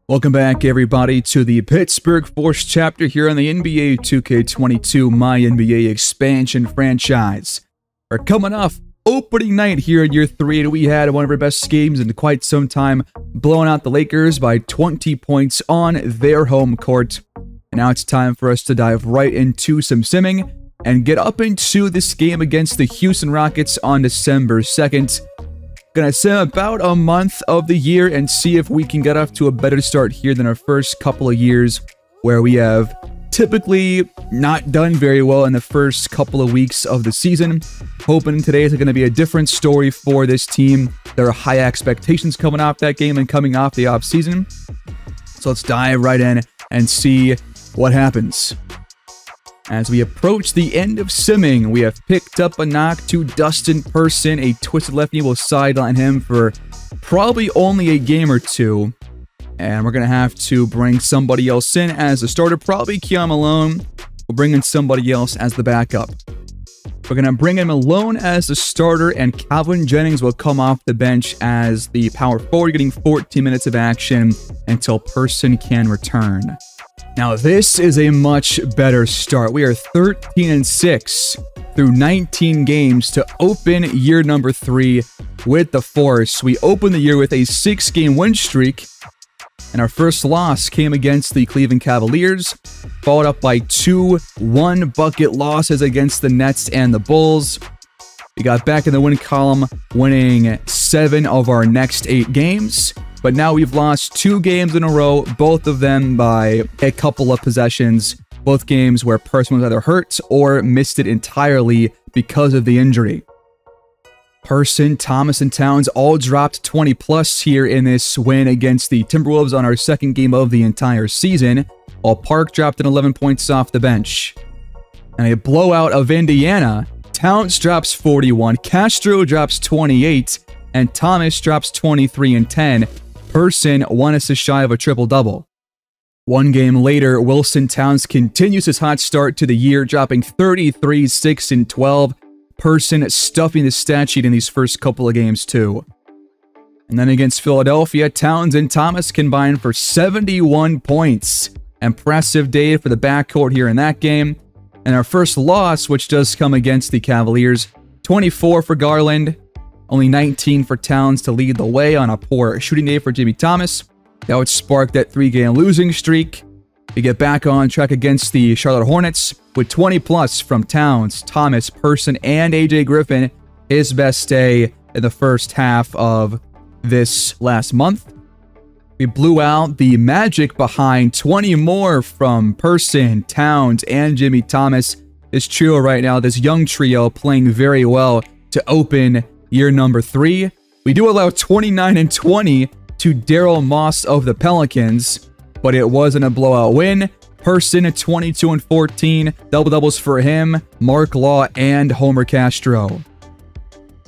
Welcome back, everybody, to the Pittsburgh Force chapter here on the NBA 2K22 MyNBA expansion franchise. We're coming off opening night here in year 3, and we had one of our best games in quite some time, blowing out the Lakers by 20 points on their home court. And now it's time for us to dive right into some simming and get up into this game against the Houston Rockets on December 2nd. Gonna sim about a month of the year and see if we can get off to a better start here than our first couple of years, where we have typically not done very well in the first couple of weeks of the season. Hoping today is going to be a different story for this team. There are high expectations coming off that game and coming off the offseason. So let's dive right in and see what happens. As we approach the end of simming, we have picked up a knock to Dustin Person. A twisted left knee will sideline him for probably only a game or two. And we're going to have to bring somebody else in as a starter. Probably Keon Malone. We'll bring in somebody else as the backup. We're going to bring in Malone as the starter, and Calvin Jennings will come off the bench as the power forward, getting 14 minutes of action until Person can return. Now, this is a much better start. We are 13-6 through 19 games to open year number 3 with the Force. We opened the year with a 6-game win streak, and our first loss came against the Cleveland Cavaliers, followed up by 2 one-bucket losses against the Nets and the Bulls. We got back in the win column, winning 7 of our next 8 games. But now we've lost 2 games in a row, both of them by a couple of possessions. Both games where Person was either hurt or missed it entirely because of the injury. Person, Thomas, and Towns all dropped 20+ here in this win against the Timberwolves on our second game of the entire season, while Park dropped in 11 points off the bench. And a blowout of Indiana. Towns drops 41, Castro drops 28, and Thomas drops 23 and 10. Person 1 assist shy of a triple-double. One game later, Wilson Towns continues his hot start to the year, dropping 33, 6, and 12. Person stuffing the stat sheet in these first couple of games too. And then against Philadelphia, Towns and Thomas combined for 71 points. Impressive day for the backcourt here in that game. And our first loss, which does come against the Cavaliers, 24 for Garland. Only 19 for Towns to lead the way on a poor shooting day for Jimmy Thomas. That would spark that 3-game losing streak. We get back on track against the Charlotte Hornets with 20+ from Towns, Thomas, Person, and AJ Griffin. His best day in the first half of this last month. We blew out the Magic behind 20 more from Person, Towns, and Jimmy Thomas. This trio right now, this young trio, playing very well to open year number 3. We do allow 29 and 20 to Daryl Moss of the Pelicans, but it wasn't a blowout win. Person 22 and 14, double-doubles for him, Mark Law, and Homer Castro.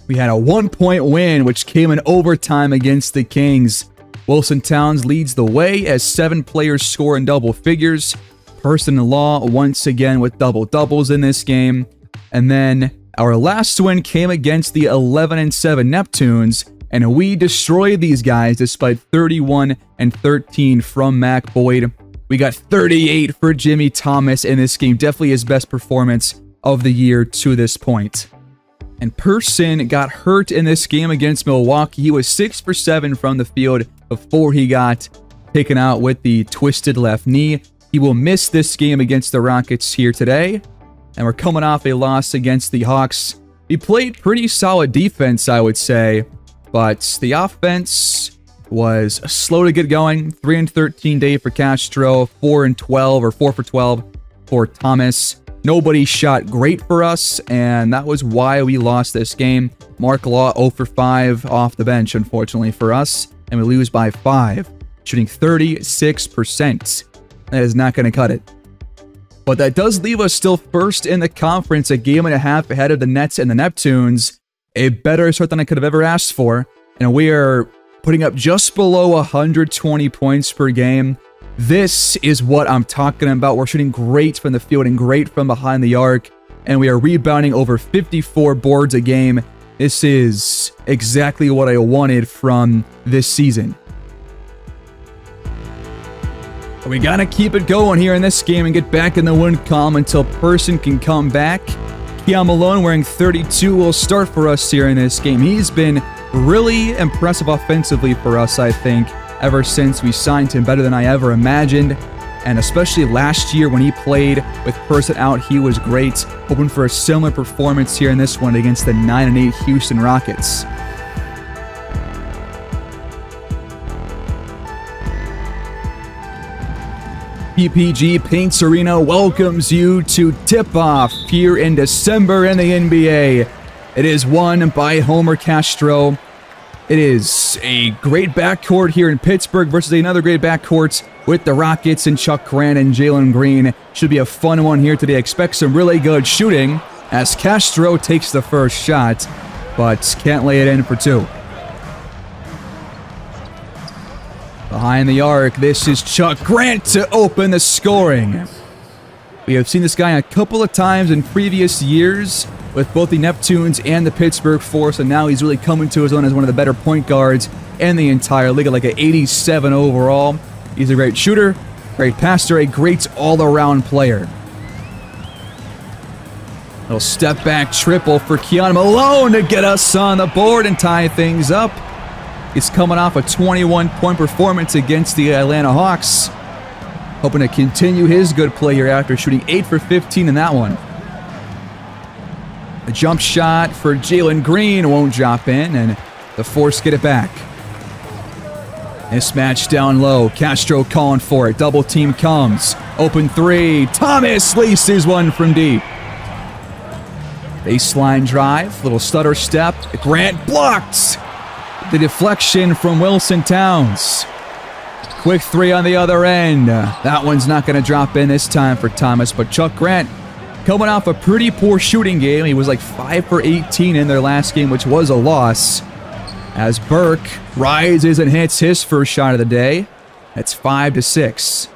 We had a 1-point win, which came in overtime against the Kings. Wilson Towns leads the way as 7 players score in double figures. Person and Law once again with double-doubles in this game. And then our last win came against the 11-7 Neptunes, and we destroyed these guys despite 31 and 13 from Mac Boyd. We got 38 for Jimmy Thomas in this game, definitely his best performance of the year to this point. And Person got hurt in this game against Milwaukee. He was 6 for 7 from the field before he got taken out with the twisted left knee. He will miss this game against the Rockets here today. And we're coming off a loss against the Hawks. We played pretty solid defense, I would say, but the offense was slow to get going. 3 and 13 day for Castro, 4 and 12 or 4 for 12 for Thomas. Nobody shot great for us, and that was why we lost this game. Mark Law 0 for 5 off the bench, unfortunately for us, and we lose by 5, shooting 36%. That is not going to cut it. But that does leave us still first in the conference, a game and a half ahead of the Nets and the Neptunes. A better start than I could have ever asked for. And we are putting up just below 120 points per game. This is what I'm talking about. We're shooting great from the field and great from behind the arc. And we are rebounding over 54 boards a game. This is exactly what I wanted from this season. We gotta keep it going here in this game and get back in the win column until Person can come back. Keon Malone wearing 32 will start for us here in this game. He's been really impressive offensively for us, I think, ever since we signed him, better than I ever imagined. And especially last year when he played with Person out, he was great. Hoping for a similar performance here in this one against the 9-8 Houston Rockets. PPG Paints Arena welcomes you to tip-off here in December in the NBA. It is won by Homer Castro. It is a great backcourt here in Pittsburgh versus another great backcourt with the Rockets and Chuck Grant and Jalen Green. Should be a fun one here today. Expect some really good shooting as Castro takes the first shot, but can't lay it in for two. Behind the arc, this is Chuck Grant to open the scoring. We have seen this guy a couple of times in previous years with both the Neptunes and the Pittsburgh Force, and now he's really coming to his own as one of the better point guards in the entire league, like an 87 overall. He's a great shooter, great passer, a great all-around player. Little step-back triple for Keon Malone to get us on the board and tie things up. He's coming off a 21-point performance against the Atlanta Hawks. Hoping to continue his good play here after shooting 8 for 15 in that one. A jump shot for Jalen Green won't drop in, and the Force get it back. Mismatch down low. Castro calling for it. Double team comes. Open three. Thomas laces one from deep. Baseline drive. Little stutter step. Grant blocked. The deflection from Wilson Towns. Quick three on the other end. That one's not going to drop in this time for Thomas, but Chuck Grant coming off a pretty poor shooting game. He was like 5 for 18 in their last game, which was a loss. As Burke rises and hits his first shot of the day. It's 5-6.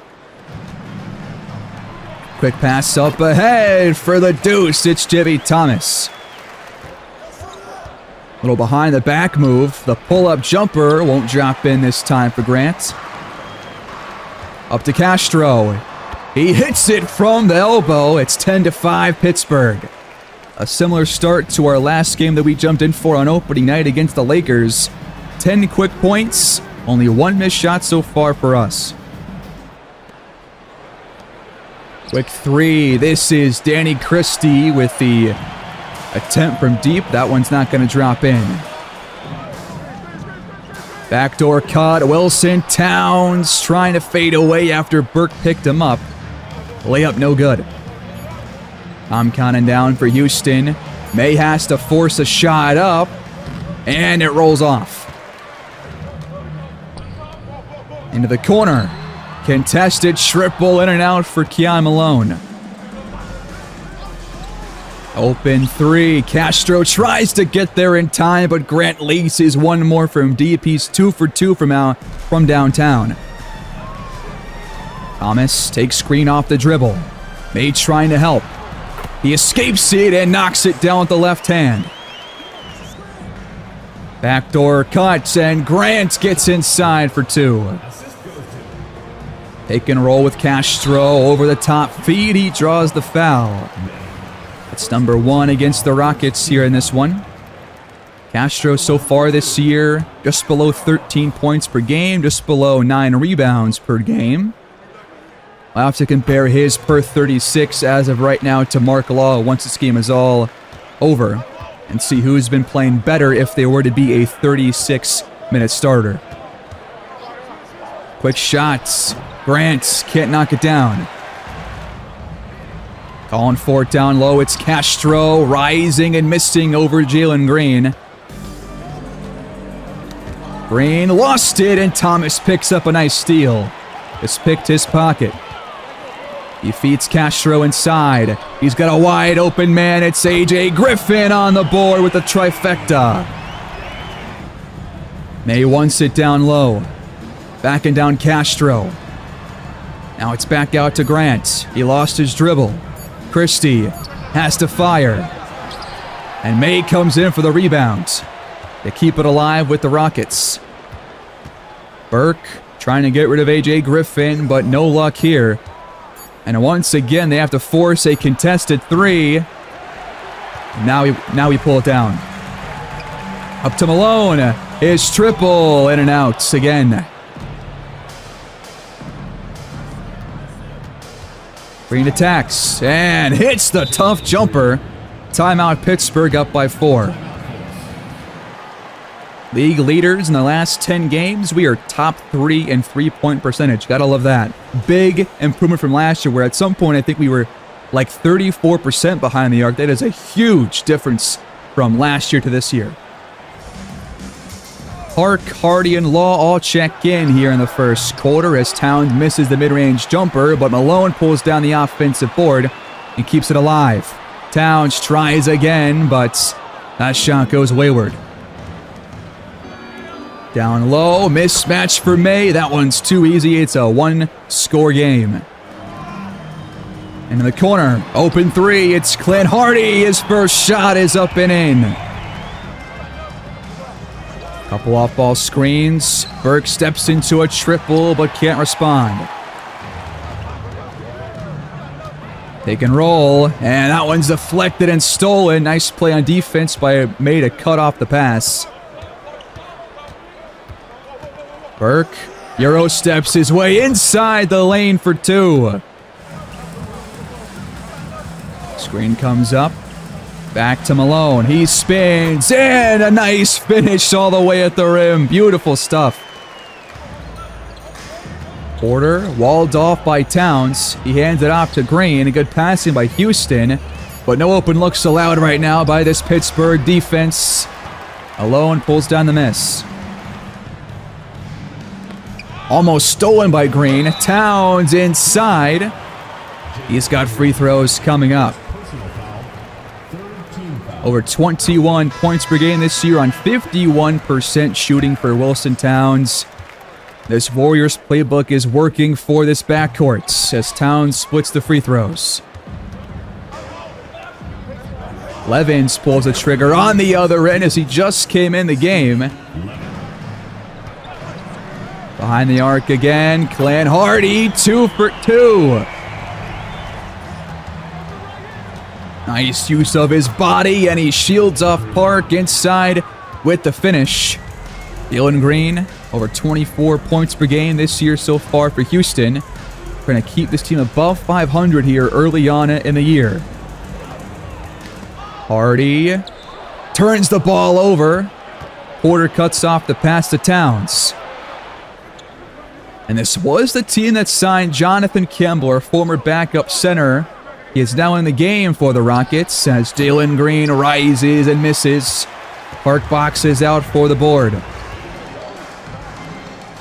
Quick pass up ahead for the deuce. It's Jimmy Thomas. Little behind the back move. The pull-up jumper won't drop in this time for Grant. Up to Castro. He hits it from the elbow. It's 10-5 Pittsburgh. A similar start to our last game that we jumped in for on opening night against the Lakers. 10 quick points. Only one missed shot so far for us. Quick three. This is Danny Christie with the attempt from deep. That one's not going to drop in. Backdoor cut. Wilson Towns trying to fade away after Burke picked him up. Layup no good. Tom Connon down for Houston. May has to force a shot up. And it rolls off. Into the corner. Contested triple in and out for Keon Malone. Open three. Castro tries to get there in time, but Grant laces one more from deep. He's 2 for 2 from downtown. Thomas takes screen off the dribble. May trying to help. He escapes it and knocks it down with the left hand. Backdoor cuts, and Grant gets inside for 2. Take and roll with Castro. Over the top feed. He draws the foul. It's number 1 against the Rockets here in this one. Castro so far this year, just below 13 points per game, just below 9 rebounds per game. I'll have to compare his per 36 as of right now to Mark Law once this game is all over and see who's been playing better if they were to be a 36-minute starter. Quick shots. Grant can't knock it down. Calling for it down low. It's Castro rising and missing over Jalen Green. Green lost it, and Thomas picks up a nice steal. Just picked his pocket. He feeds Castro inside. He's got a wide open man. It's A.J. Griffin on the board with the trifecta. May wants it down low. Backing down Castro. Now it's back out to Grant. He lost his dribble. Christie has to fire. And May comes in for the rebound. They keep it alive with the Rockets. Burke Trying to get rid of A.J. Griffin, but no luck here. And once again, they have to force a contested three. Now we pull it down. Up to Malone. His triple. In and out again. Green attacks and hits the tough jumper. Timeout, Pittsburgh up by 4. League leaders in the last 10 games. We are top 3 in three-point percentage. Gotta love that. Big improvement from last year, where at some point I think we were like 34% behind the arc. That is a huge difference from last year to this year. Park, Hardy, and Law all check in here in the first quarter as Towns misses the mid-range jumper, but Malone pulls down the offensive board and keeps it alive. Towns tries again, but that shot goes wayward. Down low, mismatch for May. That one's too easy. It's a one-score game. And in the corner, open three. It's Clint Hardy. His first shot is up and in. Couple off-ball screens. Burke steps into a triple, but can't respond. Pick and roll, and that one's deflected and stolen. Nice play on defense by May to cut off the pass. Burke, Euro steps his way inside the lane for 2. Screen comes up. Back to Malone. He spins, and a nice finish all the way at the rim. Beautiful stuff. Porter, walled off by Towns. He hands it off to Green. A good passing by Houston, but no open looks allowed right now by this Pittsburgh defense. Malone pulls down the miss. Almost stolen by Green. Towns inside. He's got free throws coming up. Over 21 points per game this year on 51% shooting for Wilson Towns. This Warriors playbook is working for this backcourt as Towns splits the free throws. Levins pulls the trigger on the other end as he just came in the game. Behind the arc again, Clint Hardy, 2 for 2. Nice use of his body, and he shields off Park inside with the finish. Dylan Green, over 24 points per game this year so far for Houston. Trying to keep this team above 500 here early on in the year. Hardy turns the ball over. Porter cuts off the pass to Towns. And this was the team that signed Jonathan Campbell, our former backup center. He is now in the game for the Rockets as Dylan Green rises and misses. Park boxes out for the board.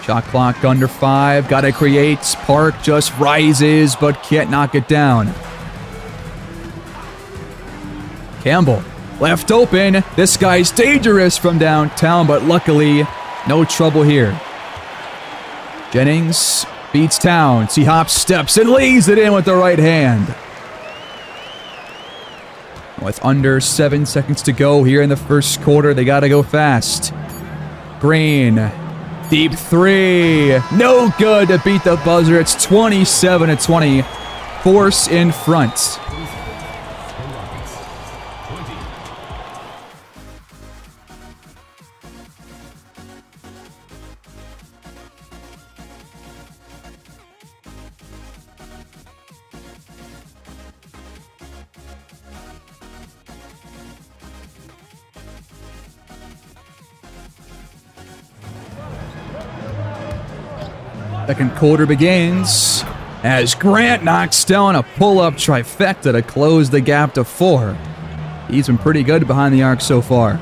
Shot clock under 5. Gotta create. Park just rises but can't knock it down. Campbell left open. This guy's dangerous from downtown, but luckily no trouble here. Jennings beats Towns. He hops, steps, and lays it in with the right hand. With under 7 seconds to go here in the first quarter, they got to go fast. Green, deep three. No good to beat the buzzer. It's 27-20. Force in front. Second quarter begins as Grant knocks down a pull-up trifecta to close the gap to 4. He's been pretty good behind the arc so far.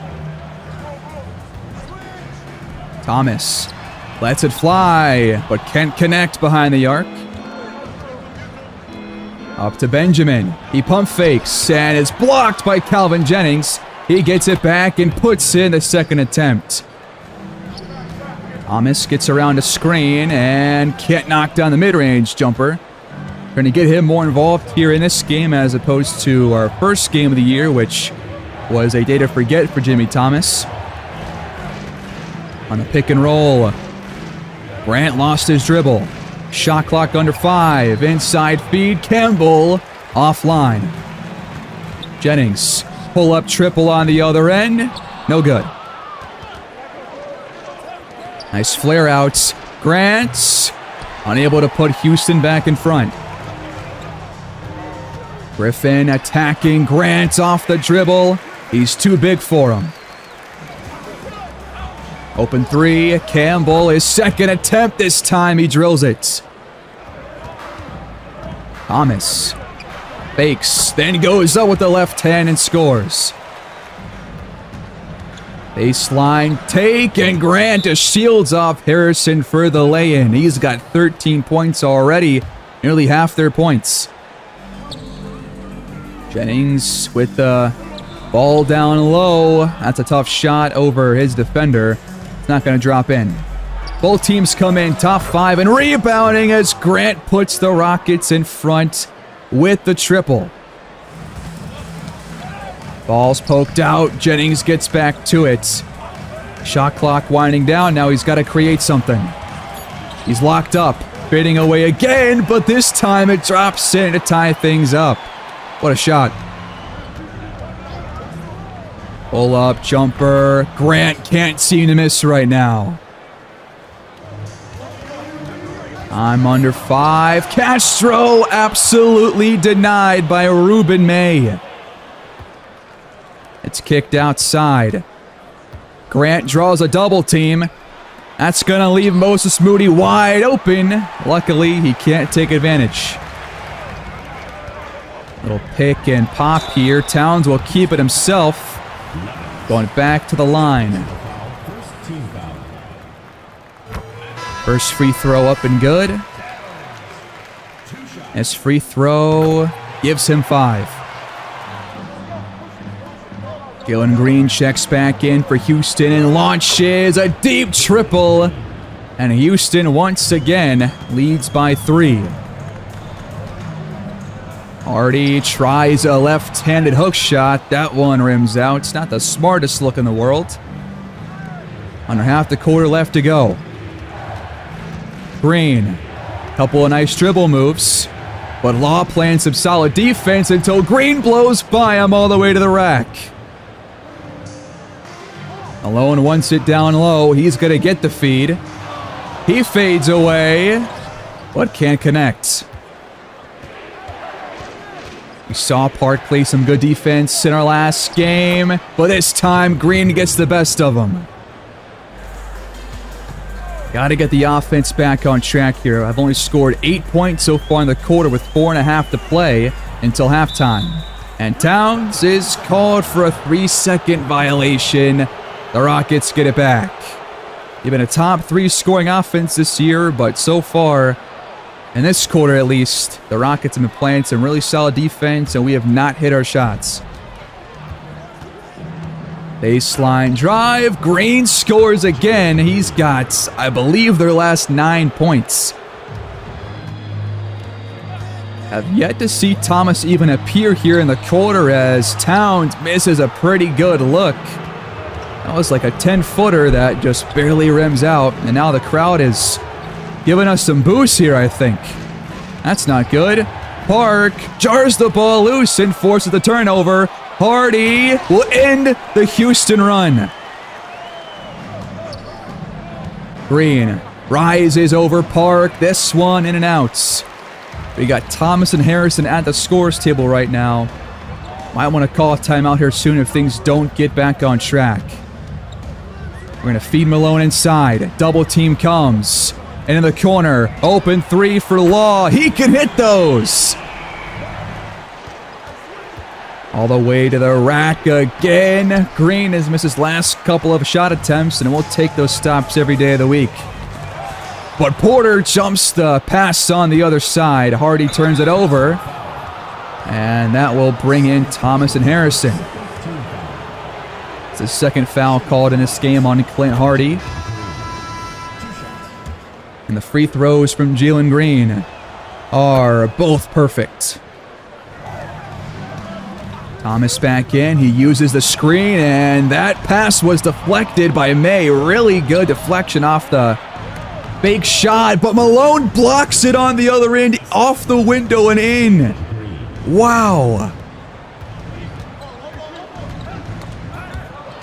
Thomas lets it fly, but can't connect behind the arc. Up to Benjamin. He pump fakes and is blocked by Calvin Jennings. He gets it back and puts in the second attempt. Thomas gets around a screen and can't knock down the mid-range jumper. Trying to get him more involved here in this game as opposed to our first game of the year, which was a day to forget for Jimmy Thomas. On the pick and roll. Grant lost his dribble. Shot clock under 5. Inside feed. Campbell offline. Jennings. Pull up triple on the other end. No good. Nice flare outs. Grant unable to put Houston back in front. Griffin attacking Grant off the dribble. He's too big for him. Open 3. Campbell, his second attempt this time. He drills it. Thomas fakes, then goes up with the left hand and scores. Baseline take, and Grant just shields off Harrison for the lay-in. He's got 13 points already, nearly half their points. Jennings with the ball down low. That's a tough shot over his defender. It's not going to drop in. Both teams come in top 5 and rebounding as Grant puts the Rockets in front with the triple. Ball's poked out. Jennings gets back to it. Shot clock winding down. Now he's got to create something. He's locked up. Fading away again, but this time it drops in to tie things up. What a shot. Pull up, jumper. Grant can't seem to miss right now. I'm under 5. Castro absolutely denied by Ruben May. It's kicked outside. Grant draws a double team. That's going to leave Moses Moody wide open. Luckily, he can't take advantage. Little pick and pop here. Towns will keep it himself. Going back to the line. First free throw up and good. His free throw gives him 5. Jalen Green checks back in for Houston and launches a deep triple. And Houston once again leads by 3. Hardy tries a left-handed hook shot. That one rims out. It's not the smartest look in the world. Under half the quarter left to go. Green. Couple of nice dribble moves. But Law playing some solid defense until Green blows by him all the way to the rack. Malone wants it down low. He's going to get the feed. He fades away, but can't connect. We saw Park play some good defense in our last game, but this time Green gets the best of him. Got to get the offense back on track here. I've only scored 8 points so far in the quarter with 4.5 to play until halftime. And Towns is called for a 3-second violation. The Rockets get it back. They've been a top 3 scoring offense this year, but so far, in this quarter at least, the Rockets have been playing some really solid defense, and we have not hit our shots. Baseline drive. Green scores again. He's got, I believe, their last 9 points. Have yet to see Thomas even appear here in the quarter as Towns misses a pretty good look. That was like a 10-footer that just barely rims out, and now the crowd is giving us some boost here, I think. That's not good. Park jars the ball loose and forces the turnover. Hardy will end the Houston run. Green rises over Park. This one in and out. We got Thomas and Harrison at the scores table right now. Might want to call a timeout here soon if things don't get back on track. We're going to feed Malone inside. Double team comes. And in the corner, open 3 for Law. He can hit those. All the way to the rack again. Green has missed his last couple of shot attempts, and we'll take those stops every day of the week. But Porter jumps the pass on the other side. Hardy turns it over. And that will bring in Thomas and Harrison. It's the second foul called in this game on Clint Hardy. And the free throws from Jalen Green are both perfect. Thomas back in. He uses the screen, and that pass was deflected by May. Really good deflection off the Fake shot, but Malone blocks it on the other end, off the window and in. Wow.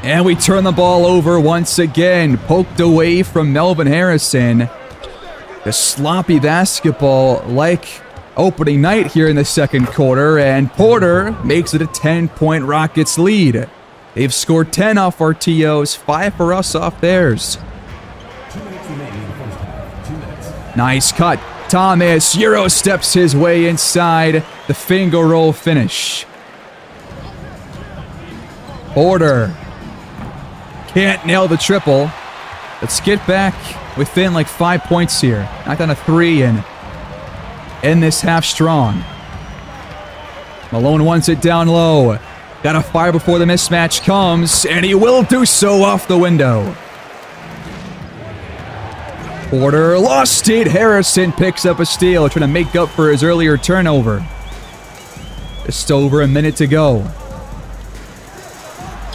And we turn the ball over once again. Poked away from Melvin Harrison. The sloppy basketball like opening night here in the second quarter. And Porter makes it a 10-point Rockets lead. They've scored 10 off our TOs, 5 for us off theirs. Nice cut. Thomas Euro steps his way inside. The finger roll finish. Porter can't nail the triple. Let's get back within like 5 points here. Knocked down a 3 and end this half strong. Malone wants it down low. Got to fire before the mismatch comes, and he will do so off the window. Porter lost it. Harrison picks up a steal, trying to make up for his earlier turnover. Just over a minute to go.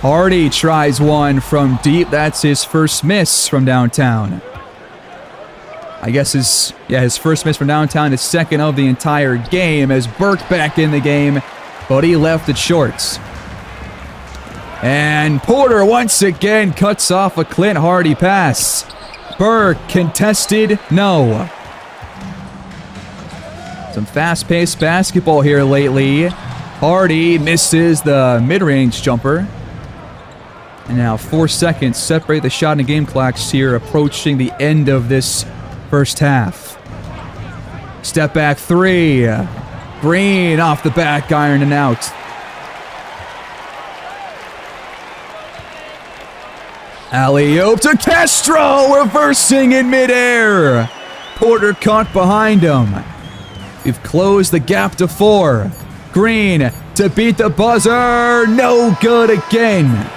Hardy tries one from deep. That's his first miss from downtown. I guess his first miss from downtown, his second of the entire game, as Burke back in the game, but he left it short. And Porter once again cuts off a Clint Hardy pass. Burke contested, no. Some fast-paced basketball here lately. Hardy misses the mid-range jumper. And now 4 seconds separate the shot and game clocks here, approaching the end of this first half. Step back 3. Green off the back iron and out. Alley-oop to Castro, reversing in midair. Porter caught behind him. We've closed the gap to 4. Green to beat the buzzer. No good again.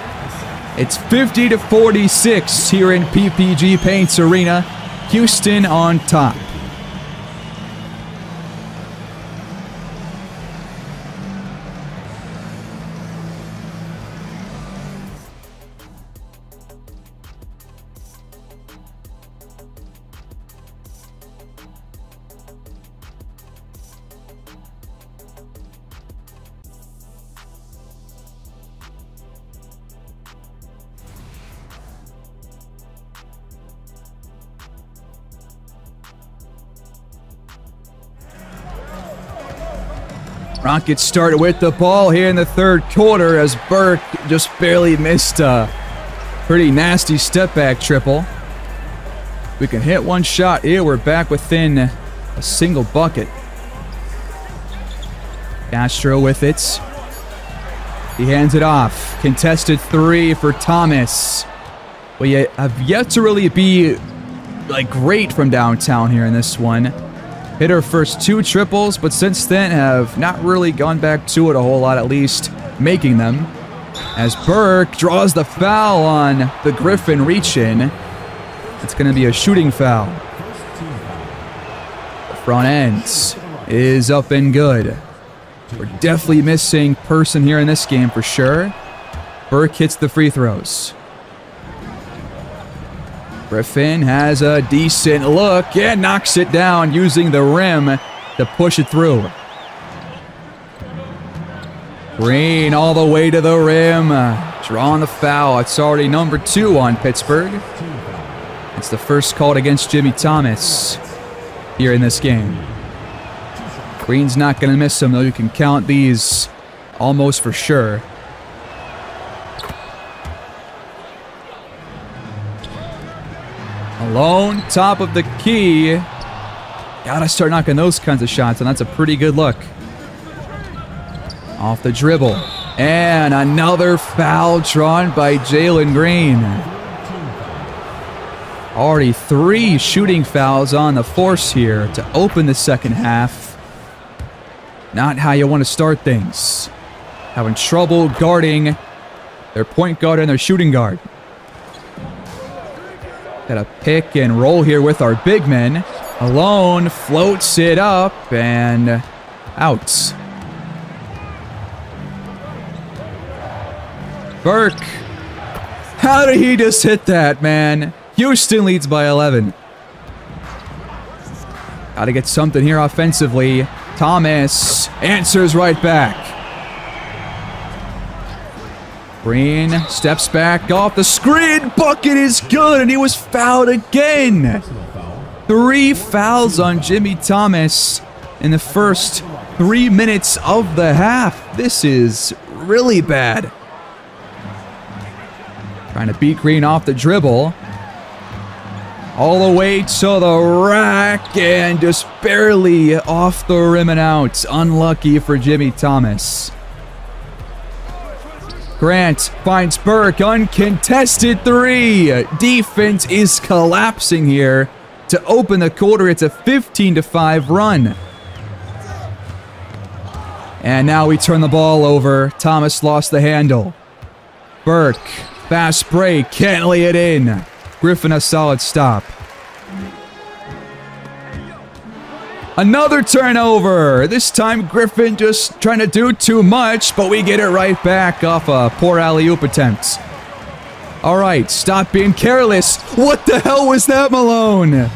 It's 50-46 here in PPG Paints Arena. Houston on top. Rockets start with the ball here in the third quarter as Burke just barely missed a pretty nasty step-back triple. We can hit one shot here. We're back within a single bucket. Castro with it. He hands it off. Contested 3 for Thomas. We have yet to really be like great from downtown here in this one. Hit our first 2 triples, but since then have not really gone back to it a whole lot, at least making them. As Burke draws the foul on the Griffin reach-in. It's going to be a shooting foul. The front end is up and good. We're definitely missing person here in this game for sure. Burke hits the free throws. Griffin has a decent look and knocks it down using the rim to push it through. Green all the way to the rim. Drawing the foul. It's already number 2 on Pittsburgh. It's the first called against Jimmy Thomas here in this game. Green's not going to miss them, though. You can count these almost for sure. Malone, top of the key. Gotta start knocking those kinds of shots, and that's a pretty good look. Off the dribble. And another foul drawn by Jalen Green. Already 3 shooting fouls on the Force here to open the second half. Not how you want to start things. Having trouble guarding their point guard and their shooting guard. Got a pick and roll here with our big men. Malone floats it up and out. Burke. How did he just hit that, man? Houston leads by 11. Got to get something here offensively. Thomas answers right back. Green steps back off the screen. Bucket is good, and he was fouled again. 3 fouls on Jimmy Thomas in the first 3 minutes of the half. This is really bad. Trying to beat Green off the dribble. All the way to the rack and just barely off the rim and out. Unlucky for Jimmy Thomas. Grant finds Burke. Uncontested 3. Defense is collapsing here. To open the quarter, it's a 15-5 run. And now we turn the ball over. Thomas lost the handle. Burke, fast break, can't lay it in. Griffin a solid stop. Another turnover. This time Griffin just trying to do too much, but we get it right back off a poor alley-oop attempt. All right, stop being careless. What the hell was that, Malone?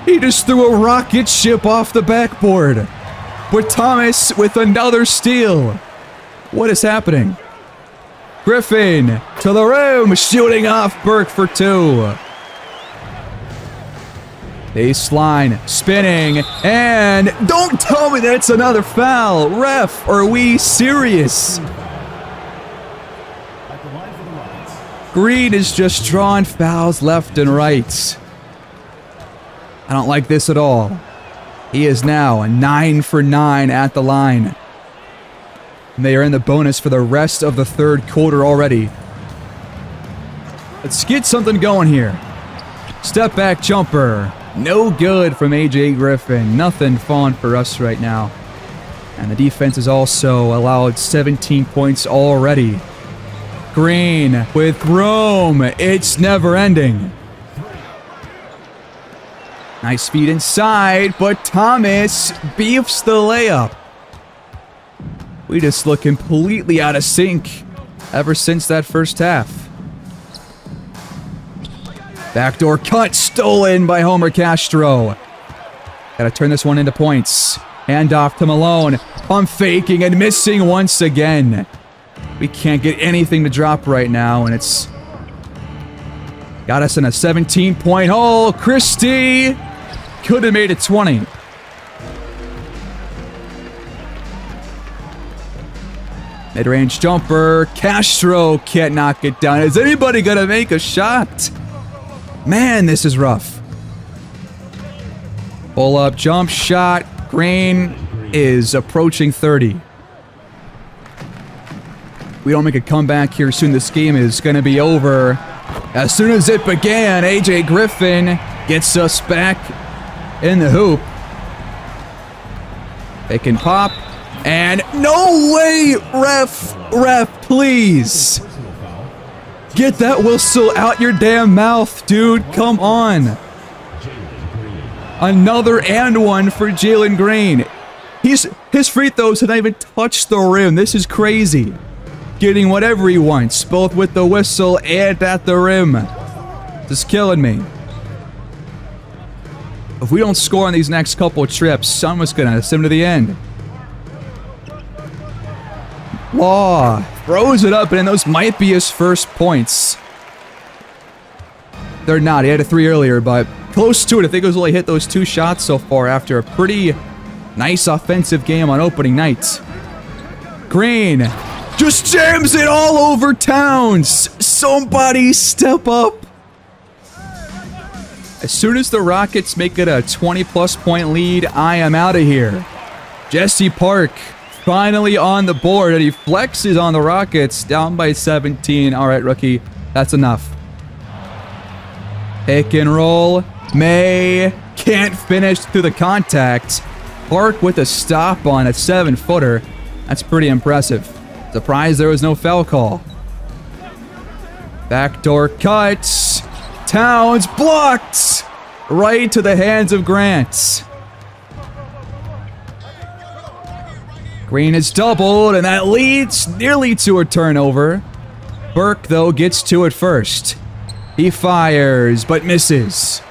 He just threw a rocket ship off the backboard. But Thomas with another steal. What is happening? Griffin to the rim, shooting off Burke for 2. Baseline, spinning, and don't tell me that's another foul. Ref, are we serious? Green is just drawing fouls left and right. I don't like this at all. He is now a 9 for 9 at the line. And they are in the bonus for the rest of the third quarter already. Let's get something going here. Step back jumper. No good from AJ Griffin. Nothing falling for us right now. And the defense has also allowed 17 points already. Green with room. It's never ending. Nice feed inside, but Thomas beefs the layup. We just look completely out of sync ever since that first half. Backdoor cut stolen by Homer Castro. Gotta turn this one into points. Hand off to Malone. Pump faking and missing once again. We can't get anything to drop right now, and it's got us in a 17-point hole. Christie could have made it 20. Mid-range jumper. Castro can't knock it down. Is anybody gonna make a shot? Man, this is rough. Pull-up jump shot. Green is approaching 30. We don't make a comeback here soon. This game is going to be over. As soon as it began, AJ Griffin gets us back in the hoop. They can pop. And no way, ref, please. Get that whistle out your damn mouth, dude. Come on. Another and one for Jalen Green. His free throws have not even touched the rim. This is crazy. Getting whatever he wants, both with the whistle and at the rim. Just killing me. If we don't score on these next couple of trips, someone's gonna send him to the end. Law throws it up, and those might be his first points. They're not. He had a 3 earlier, but close to it. I think it was only hit those 2 shots so far after a pretty nice offensive game on opening night. Green just jams it all over Towns. Somebody step up. As soon as the Rockets make it a 20-plus point lead, I am out of here. Jesse Park finally on the board, and he flexes on the Rockets, down by 17. All right, rookie, that's enough. Pick and roll. May can't finish through the contact. Park with a stop on a 7-footer. That's pretty impressive. Surprised there was no foul call. Backdoor cuts. Towns blocked. Right to the hands of Grant. Green is doubled, and that leads nearly to a turnover. Burke, though, gets to it first. He fires, but misses.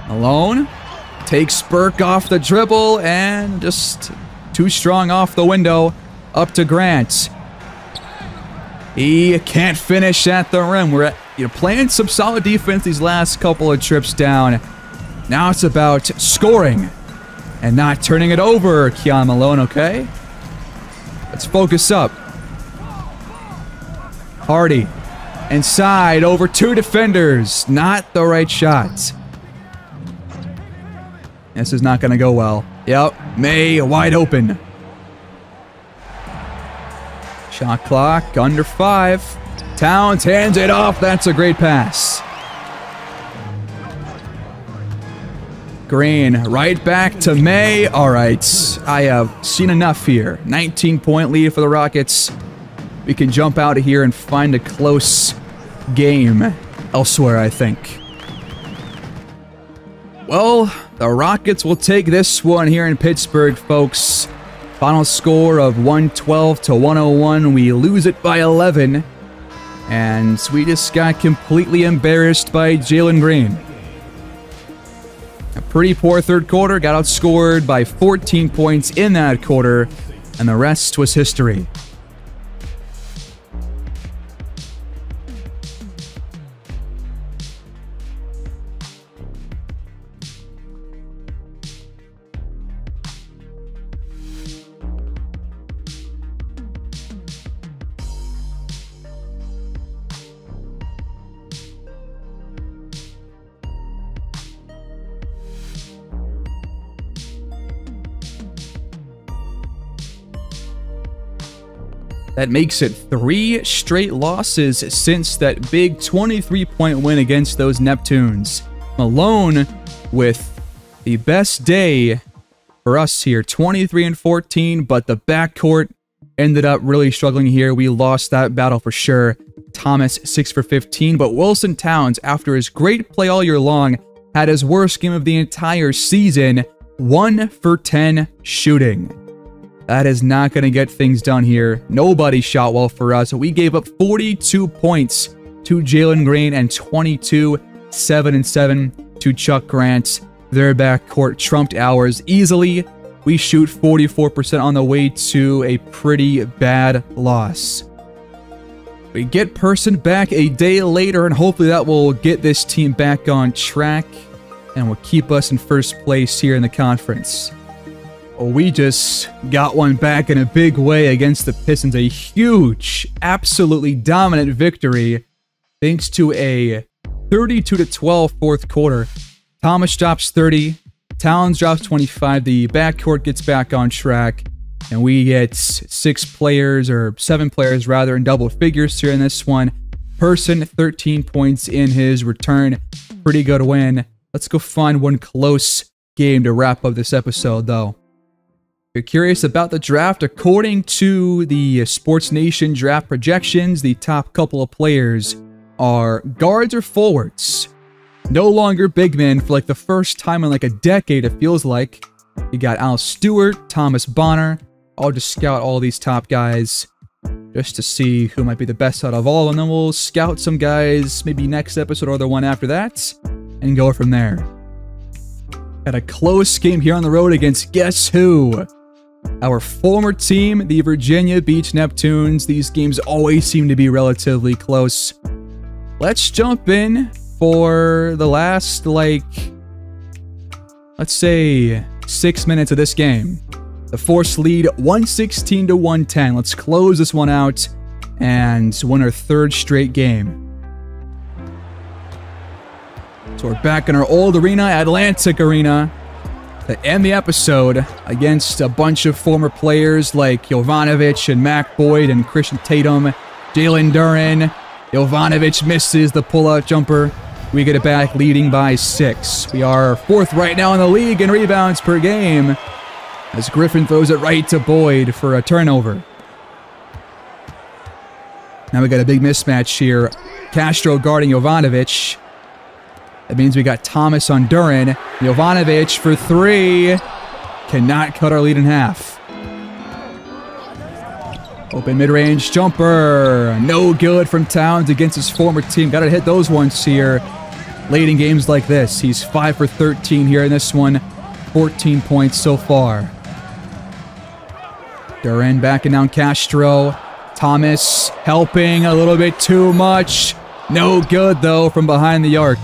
Malone Takes Burke off the dribble and just too strong off the window. Up to Grant. He can't finish at the rim. We're playing some solid defense these last couple of trips down. Now it's about scoring and not turning it over, Keon Malone, okay? Let's focus up. Hardy. Inside, over 2 defenders. Not the right shot. This is not going to go well. Yep, May wide open. Shot clock under 5. Towns hands it off. That's a great pass. Green right back to May. All right, I have seen enough here. 19-point lead for the Rockets. We can jump out of here and find a close game elsewhere, I think. Well, the Rockets will take this one here in Pittsburgh, folks. Final score of 112 to 101. We lose it by 11. And we just got completely embarrassed by Jalen Green. A pretty poor third quarter. Got outscored by 14 points in that quarter. And the rest was history. That makes it 3 straight losses since that big 23-point win against those Neptunes. Malone with the best day for us here, 23-14, but the backcourt ended up really struggling here. We lost that battle for sure. Thomas 6 for 15, but Wilson Towns, after his great play all year long, had his worst game of the entire season, 1 for 10 shooting. That is not going to get things done here. Nobody shot well for us. We gave up 42 points to Jalen Green and 22, 7 and 7 to Chuck Grant. Their backcourt trumped ours easily. We shoot 44% on the way to a pretty bad loss. We get Person back a day later, and hopefully that will get this team back on track and will keep us in first place here in the conference. We just got one back in a big way against the Pistons. A huge, absolutely dominant victory thanks to a 32-12 fourth quarter. Thomas drops 30. Towns drops 25. The backcourt gets back on track. And we get 7 players rather, in double figures here in this one. Person, 13 points in his return. Pretty good win. Let's go find one close game to wrap up this episode, though. If you're curious about the draft, according to the Sports Nation draft projections, the top couple of players are guards or forwards. No longer big men for like the first time in like a decade, it feels like. You got Al Stewart, Thomas Bonner. I'll just scout all these top guys just to see who might be the best out of all, and then we'll scout some guys maybe next episode or the one after that and go from there. Had a close game here on the road against guess who? Our former team, the Virginia Beach Neptunes. These games always seem to be relatively close. Let's jump in for the last, let's say 6 minutes of this game. The Force lead 116 to 110. Let's close this one out and win our 3rd straight game. So we're back in our old arena, Atlantic Arena, to end the episode against a bunch of former players like Jovanovic and Mac Boyd and Christian Tatum, Jalen Duren. Jovanovic misses the pull-out jumper. We get it back leading by 6. We are 4th right now in the league in rebounds per game as Griffin throws it right to Boyd for a turnover. Now we got a big mismatch here. Castro guarding Jovanovic. That means we got Thomas on Duren. Jovanovic for 3. Cannot cut our lead in half. Open mid-range jumper. No good from Towns against his former team. Got to hit those ones here late in games like this. He's 5 for 13 here in this one. 14 points so far. Duran backing down Castro. Thomas helping a little bit too much. No good, though, from behind the arc.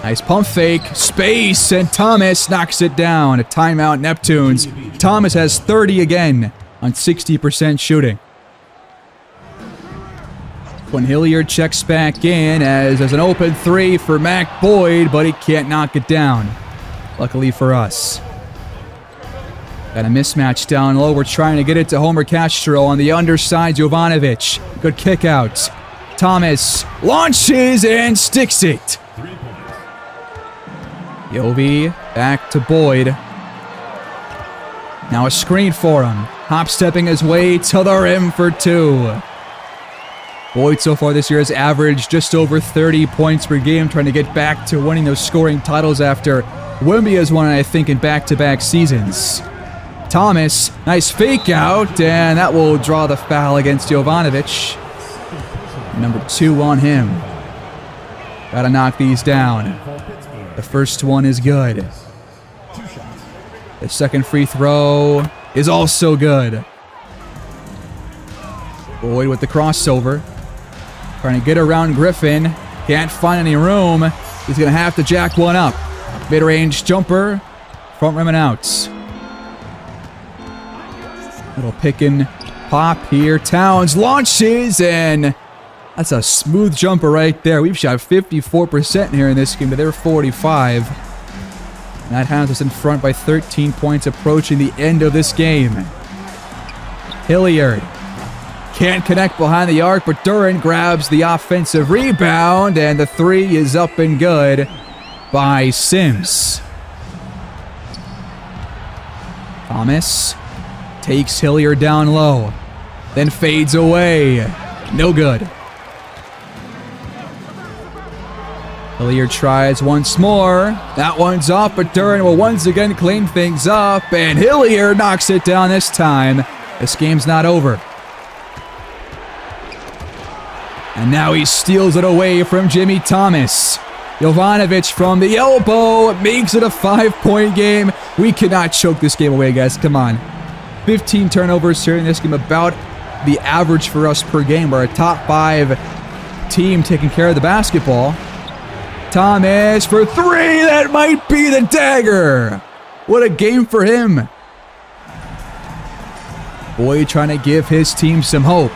Nice pump fake. Space, and Thomas knocks it down. A timeout, Neptunes. Thomas has 30 again on 60% shooting. When Hilliard checks back in, as there's an open three for Mac Boyd, but he can't knock it down. Luckily for us. Got a mismatch down low. We're trying to get it to Homer Castro on the underside. Jovanovic. Good kick out. Thomas launches and sticks it. Yovi back to Boyd. Now a screen for him. Hop stepping his way to the rim for two. Boyd so far this year has averaged just over 30 points per game, trying to get back to winning those scoring titles after Wemby has won, I think, in back-to-back seasons. Thomas, nice fake out, and that will draw the foul against Jovanovic. Number 2 on him. Gotta knock these down. The first one is good. The second free throw is also good. Boyd with the crossover. Trying to get around Griffin. Can't find any room. He's going to have to jack one up. Mid-range jumper. Front rim and out. Little pick and pop here. Towns launches, and that's a smooth jumper right there. We've shot 54% here in this game, but they're 45%. And that has us in front by 13 points approaching the end of this game. Hilliard can't connect behind the arc, but Duran grabs the offensive rebound, and the three is up and good by Sims. Thomas takes Hilliard down low, then fades away. No good. Hilliard tries once more. That one's off, but Duran will once again clean things up, and Hilliard knocks it down this time. This game's not over. And now he steals it away from Jimmy Thomas. Jovanovic from the elbow makes it a 5-point game. We cannot choke this game away, guys. Come on. 15 turnovers here in this game, about the average for us per game. We're a top 5 team taking care of the basketball. Thomas for 3. That might be the dagger. What a game for him. Boyd trying to give his team some hope.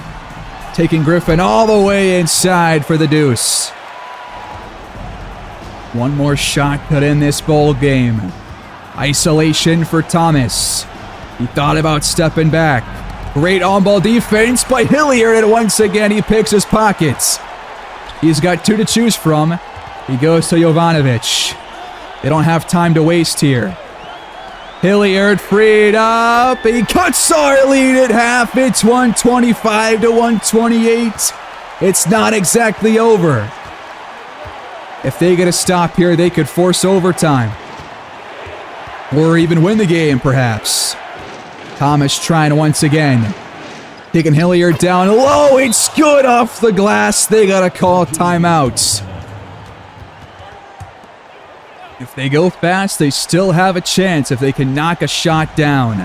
Taking Griffin all the way inside for the deuce. One more shot cut in this bowl game. Isolation for Thomas. He thought about stepping back. Great on-ball defense by Hilliard, and once again he picks his pockets. He's got 2 to choose from. He goes to Jovanovic. They don't have time to waste here. Hilliard freed up. He cuts our lead at half. It's 125 to 128. It's not exactly over. If they get a stop here, they could force overtime. Or even win the game, perhaps. Thomas trying once again. Taking Hilliard down low. It's good off the glass. They got to call timeouts. If they go fast, they still have a chance if they can knock a shot down.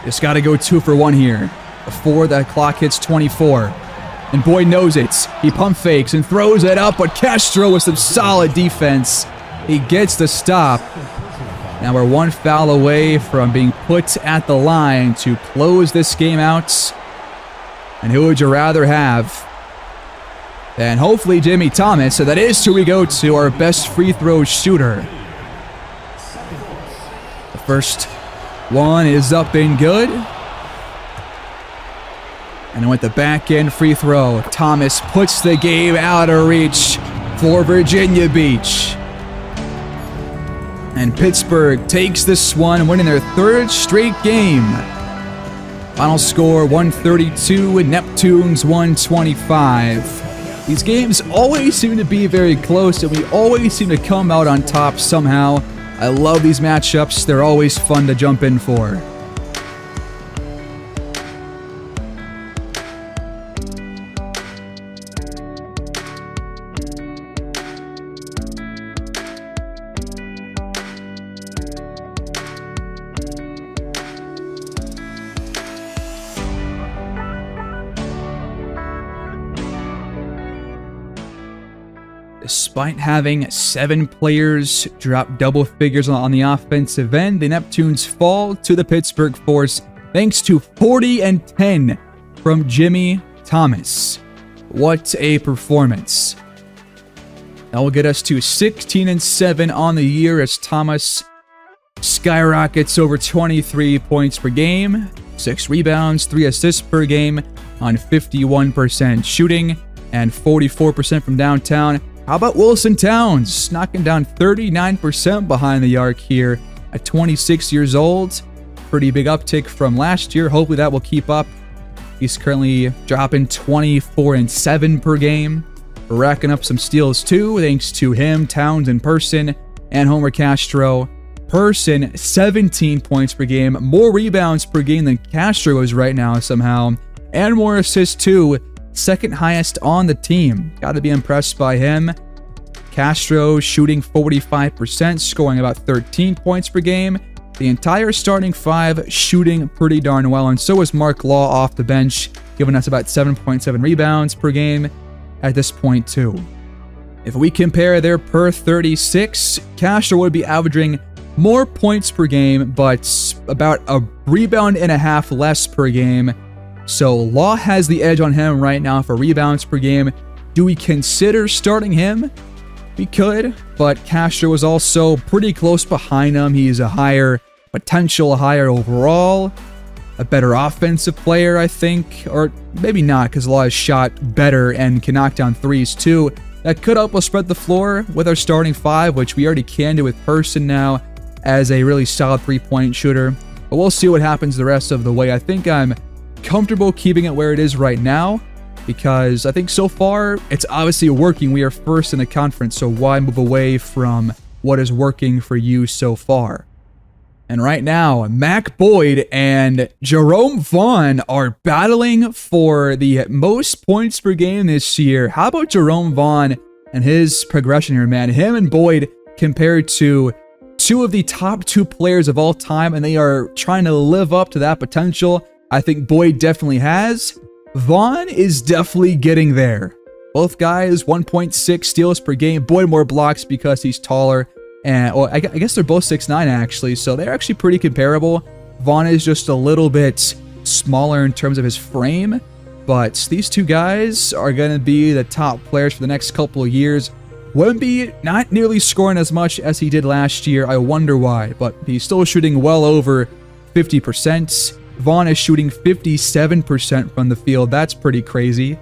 Just got to go 2 for 1 here before the clock hits 24. And Boyd knows it. He pump fakes and throws it up, but Castro with some solid defense. He gets the stop. Now we're 1 foul away from being put at the line to close this game out. And who would you rather have than hopefully Jimmy Thomas? So that is who we go to, our best free throw shooter. The first one is up and good. And with the back end free throw, Thomas puts the game out of reach for Virginia Beach. And Pittsburgh takes this one, winning their 3rd straight game. Final score 132 and Neptunes 125. These games always seem to be very close, and we always seem to come out on top somehow. I love these matchups. They're always fun to jump in for. Despite having 7 players drop double figures on the offensive end, the Neptunes fall to the Pittsburgh Force thanks to 40 and 10 from Jimmy Thomas. What a performance. That will get us to 16 and 7 on the year as Thomas skyrockets over 23 points per game, 6 rebounds, 3 assists per game on 51% shooting and 44% from downtown. How about Wilson Towns knocking down 39% behind the arc here at 26 years old? Pretty big uptick from last year. Hopefully that will keep up. He's currently dropping 24 and 7 per game. We're racking up some steals too, thanks to him, Towns, and Person, and Homer Castro. Person, 17 points per game, more rebounds per game than Castro is right now somehow, and more assists too. Second highest on the team. Got to be impressed by him. Castro shooting 45%, scoring about 13 points per game. The entire starting 5 shooting pretty darn well, and so is Mark Law off the bench, giving us about 7.7 rebounds per game at this point too. If we compare their per 36, Castro would be averaging more points per game, but about a rebound and a half less per game. So Law has the edge on him right now for rebounds per game. Do we consider starting him? We could, but Castro is also pretty close behind him. He's a higher potential, higher overall, a better offensive player, I think. Or maybe not, because Law is shot better and can knock down threes too. That could help us spread the floor with our starting 5, which we already can do with Person now as a really solid three-point shooter. But we'll see what happens the rest of the way. I think I'm comfortable keeping it where it is right now, because I think so far it's obviously working. We are first in the conference, so why move away from what is working for you so far? And right now, Mac Boyd and Jerome Vaughn are battling for the most points per game this year. How about Jerome Vaughn and his progression here, man? Him and Boyd compared to 2 of the top 2 players of all time, and they are trying to live up to that potential. I think Boyd definitely has. Vaughn is definitely getting there. Both guys, 1.6 steals per game. Boyd more blocks because he's taller. And well, I guess they're both 6'9" actually, so they're actually pretty comparable. Vaughn is just a little bit smaller in terms of his frame. But these 2 guys are going to be the top players for the next couple of years. Wemby not nearly scoring as much as he did last year. I wonder why, but he's still shooting well over 50%. Vaughn is shooting 57% from the field. That's pretty crazy.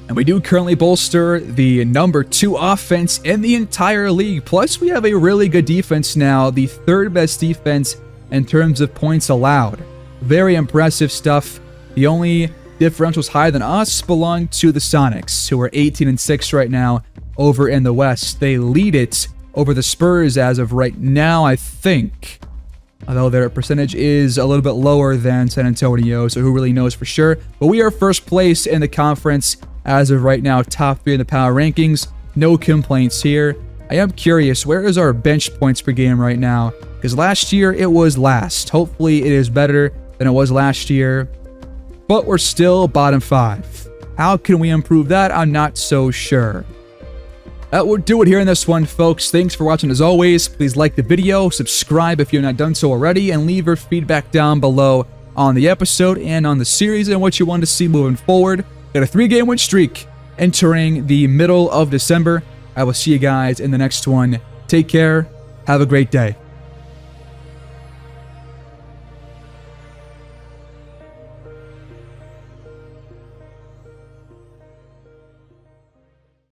And we do currently bolster the number 2 offense in the entire league. Plus, we have a really good defense now. The 3rd best defense in terms of points allowed. Very impressive stuff. The only differentials higher than us belong to the Sonics, who are 18 and 6 right now over in the West. They lead it over the Spurs as of right now, I think. Although their percentage is a little bit lower than San Antonio, so who really knows for sure. But we are first place in the conference as of right now, top 3 in the power rankings. No complaints here. I am curious, where is our bench points per game right now? Because last year it was last. Hopefully it is better than it was last year. But we're still bottom 5. How can we improve that? I'm not so sure. That will do it here in this one, folks. Thanks for watching as always. Please like the video, subscribe if you're not done so already, and leave your feedback down below on the episode and on the series and what you want to see moving forward. Got a 3-game win streak entering the middle of December. I will see you guys in the next one. Take care. Have a great day.